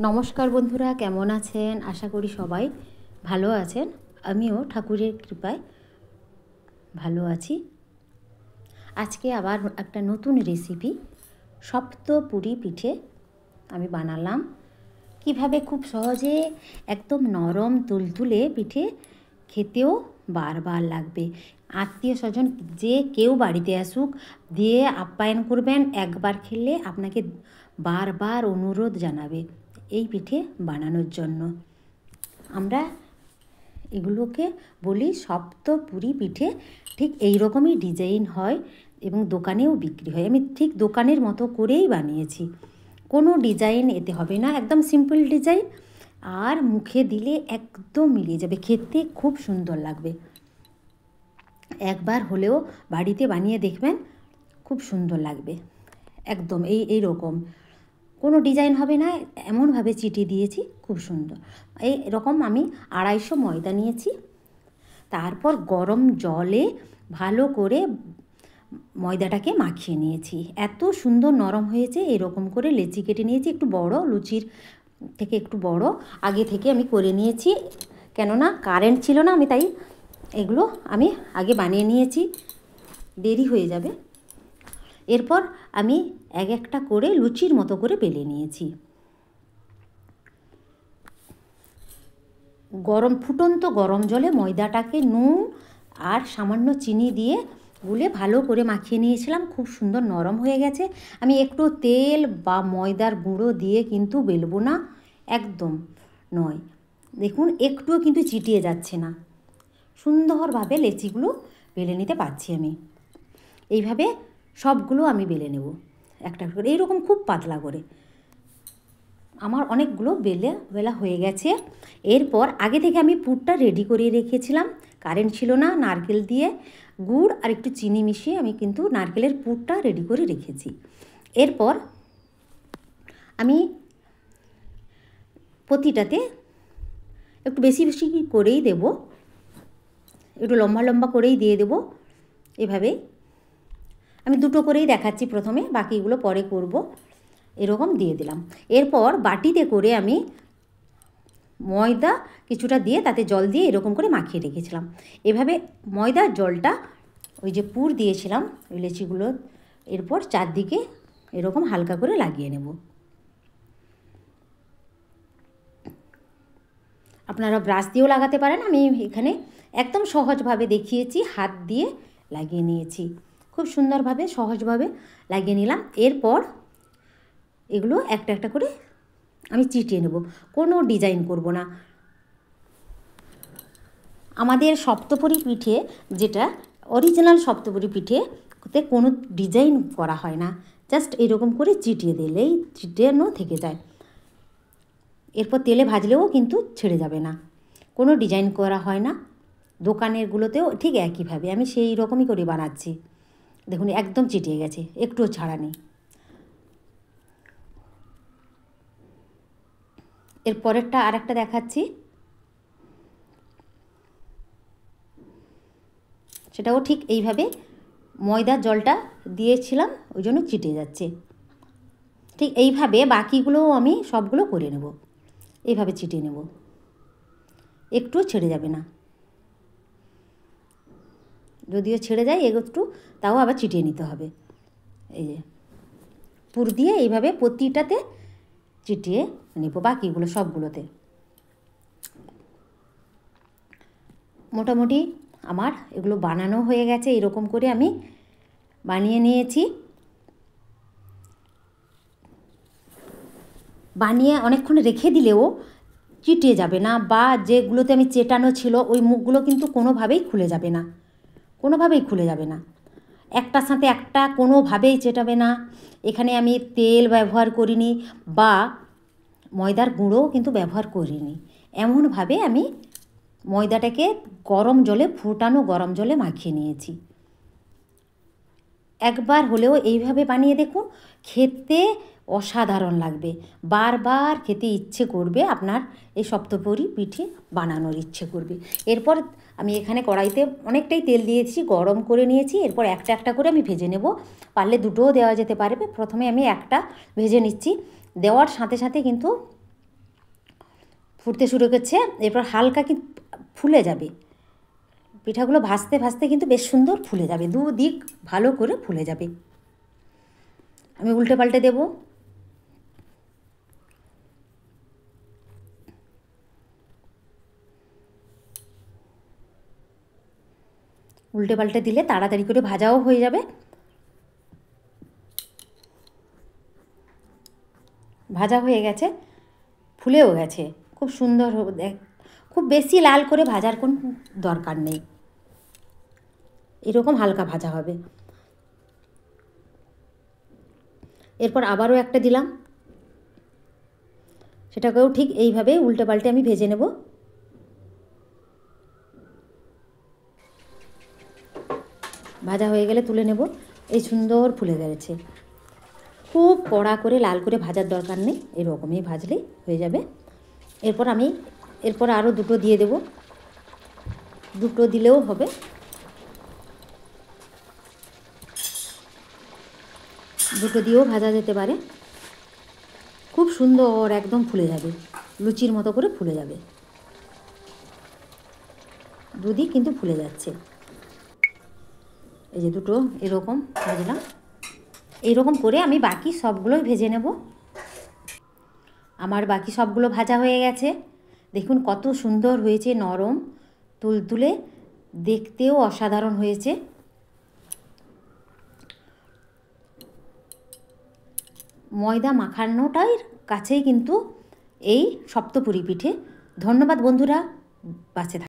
নমস্কার বন্ধুরা, কেমন আছেন? আশা করি সবাই ভালো আছেন। আমিও ঠাকুরের কৃপায় ভালো আছি। আজকে আবার একটা নতুন রেসিপি সপ্তপুরি পিঠে আমি বানালাম। কিভাবে খুব সহজে একদম নরম তুলতুলে পিঠে, খেতেও বারবার লাগবে। আত্মীয় স্বজন যে কেউ বাড়িতে আসুক, দিয়ে আপ্যায়ন করবেন। একবার খেলে আপনাকে বারবার অনুরোধ জানাবে এই পিঠে বানানোর জন্য। আমরা এগুলোকে বলি সপ্তপুরি পিঠে। ঠিক এই রকমই ডিজাইন হয় এবং দোকানেও বিক্রি হয়। আমি ঠিক দোকানের মতো করেই বানিয়েছি, কোনো ডিজাইন এতে হবে না, একদম সিম্পল ডিজাইন। আর মুখে দিলে একদম মিলিয়ে যাবে, খেতে খুব সুন্দর লাগবে। একবার হলেও বাড়িতে বানিয়ে দেখবেন, খুব সুন্দর লাগবে। একদম এই রকম কোনো ডিজাইন হবে না, এমনভাবে চিটি দিয়েছি, খুব সুন্দর। এই রকম আমি 250 ময়দা নিয়েছি। তারপর গরম জলে ভালো করে ময়দাটাকে মাখিয়ে নিয়েছি। এত সুন্দর নরম হয়েছে। এরকম করে লেচি কেটে নিয়েছি, একটু বড়, লুচির থেকে একটু বড় আগে থেকে আমি করে নিয়েছি। কেননা কারেন্ট ছিল না, আমি তাই এগুলো আমি আগে বানিয়ে নিয়েছি, দেরি হয়ে যাবে। এরপর আমি এক একটা করে লুচির মতো করে বেলে নিয়েছি। ফুটন্ত গরম জলে ময়দাটাকে নুন আর সামান্য চিনি দিয়ে গুলে ভালো করে মাখিয়ে নিয়েছিলাম। খুব সুন্দর নরম হয়ে গেছে। আমি একটু তেল বা ময়দার গুঁড়ো দিয়ে কিন্তু বেলবো না, একদম নয়। দেখুন, একটুও কিন্তু চিটিয়ে যাচ্ছে না, সুন্দরভাবে লেচিগুলো বেলে নিতে পারছি আমি। এইভাবে সবগুলো আমি বেলে নেব একটা করে, এইরকম খুব পাতলা করে। আমার অনেকগুলো বেলা হয়ে গেছে। এরপর আগে থেকে আমি পুরটা রেডি করে রেখেছিলাম। কারেন্ট ছিল না, নারকেল দিয়ে গুড় আর একটু চিনি মিশিয়ে আমি কিন্তু নারকেলের পুরটা রেডি করে রেখেছি। এরপর আমি প্রতিটাতে একটু বেশি বেশি করেই দেব, একটু লম্বা লম্বা করেই দিয়ে দেব। এভাবেই আমি দুটো করেই দেখাচ্ছি প্রথমে, বাকিগুলো পরে করব। এরকম দিয়ে দিলাম। এরপর বাটিতে করে আমি ময়দা কিছুটা দিয়ে তাতে জল দিয়ে এরকম করে মাখিয়ে রেখেছিলাম। এভাবে ময়দার জলটা ওই যে পুর দিয়েছিলাম ওই লেচিগুলো, এরপর চারদিকে এরকম হালকা করে লাগিয়ে নেব। আপনারা ব্রাশ দিয়েও লাগাতে পারেন, আমি এখানে একদম সহজভাবে দেখিয়েছি, হাত দিয়ে লাগিয়ে নিয়েছি। খুব সুন্দরভাবে সহজভাবে লাগিয়ে নিলাম। এরপর এগুলো একটা একটা করে আমি চিটিয়ে নেব, কোনো ডিজাইন করব না। আমাদের সপ্তপুরি পিঠে, যেটা অরিজিনাল সপ্তপুরি পিঠেতে কোনো ডিজাইন করা হয় না, জাস্ট এরকম করে চিটিয়ে দিলেই চিটানো থেকে যায়। এরপর তেলে ভাজলেও কিন্তু ছেড়ে যাবে না, কোনো ডিজাইন করা হয় না। দোকানেরগুলোতেও ঠিক একইভাবে আমি সেই রকমই করে বানাচ্ছি। দেখুন, একদম চিটিয়ে গেছে, একটুও ছাড়া নেই। এর পরেরটা আর একটা দেখাচ্ছি, সেটাও ঠিক এইভাবে ময়দার জলটা দিয়েছিলাম, ওই জন্য চিটে যাচ্ছে। ঠিক এইভাবে বাকিগুলোও আমি সবগুলো করে নেব, এইভাবে চিটিয়ে নেব, একটুও ছেড়ে যাবে না। যদিও ছেড়ে যায় একটু, তাও আবার চিটিয়ে নিতে হবে। এই যে পুর দিয়ে এইভাবে প্রতিটাতে চিটিয়ে নেব, বাকিগুলো সবগুলোতে। মোটামুটি আমার এগুলো বানানো হয়ে গেছে। এরকম করে আমি বানিয়ে নিয়েছি। বানিয়ে অনেকক্ষণ রেখে দিলেও চিটিয়ে যাবে না, বা যেগুলোতে আমি চেটানো ছিল ওই মুখগুলো কিন্তু কোনোভাবেই খুলে যাবে না, কোনোভাবেই খুলে যাবে না। একটার সাথে একটা কোনোভাবেই চেটাবে না। এখানে আমি তেল ব্যবহার করিনি বা ময়দার গুঁড়োও কিন্তু ব্যবহার করিনি। এমনভাবে আমি ময়দাটাকে গরম জলে, ফুটানো গরম জলে মাখিয়ে নিয়েছি। একবার হলেও এইভাবে বানিয়ে দেখুন, খেতে অসাধারণ লাগবে, বারবার খেতে ইচ্ছে করবে আপনার। এই সপ্তপুরি পিঠে বানানোর ইচ্ছে করবে। এরপর আমি এখানে কড়াইতে অনেকটাই তেল দিয়েছি, গরম করে নিয়েছি। এরপর একটা একটা করে আমি ভেজে নেব, পারলে দুটোও দেওয়া যেতে পারবে। প্রথমে আমি একটা ভেজে নিচ্ছি। দেওয়ার সাথে সাথে কিন্তু ফুটতে শুরু করছে। এরপর হালকা কি ফুলে যাবে, পিঠাগুলো ভাজতে ভাজতে কিন্তু বেশ সুন্দর ফুলে যাবে, দুদিক ভালো করে ফুলে যাবে। আমি উল্টে পাল্টে দেব। উল্টে পাল্টে দিলে তাড়াতাড়ি করে ভাজাও হয়ে যাবে। ভাজা হয়ে গেছে, ফুলেও গেছে, খুব সুন্দর। খুব বেশি লাল করে ভাজার কোনো দরকার নেই, এরকম হালকা ভাজা হবে। এরপর আবারও একটা দিলাম, সেটাকেও ঠিক এইভাবে উল্টে পাল্টে আমি ভেজে নেব। ভাজা হয়ে গেলে তুলে নেব। এই সুন্দর ফুলে গেছে, খুব কড়া করে লাল করে ভাজার দরকার নেই, এরকমই ভাজলেই হয়ে যাবে। এরপর আরও দুটো দিয়ে দেব, দুটো দিলেও হবে। দুটো দিয়েও ভাজা যেতে পারে, খুব সুন্দর একদম ফুলে যাবে, লুচির মতো করে ফুলে যাবে। দুদিক কিন্তু ফুলে যাচ্ছে। এই যে দুটো এরকম ভাজলাম, এইরকম করে আমি বাকি সবগুলোই ভেজে নেব। আমার বাকি সবগুলো ভাজা হয়ে গেছে, দেখুন কত সুন্দর হয়েছে, নরম তুলতুলে, দেখতেও অসাধারণ হয়েছে। ময়দা মাখানোটার কাছেই কিন্তু এই সপ্তপুরি পিঠে। ধন্যবাদ বন্ধুরা, বাঁচে থাকুন।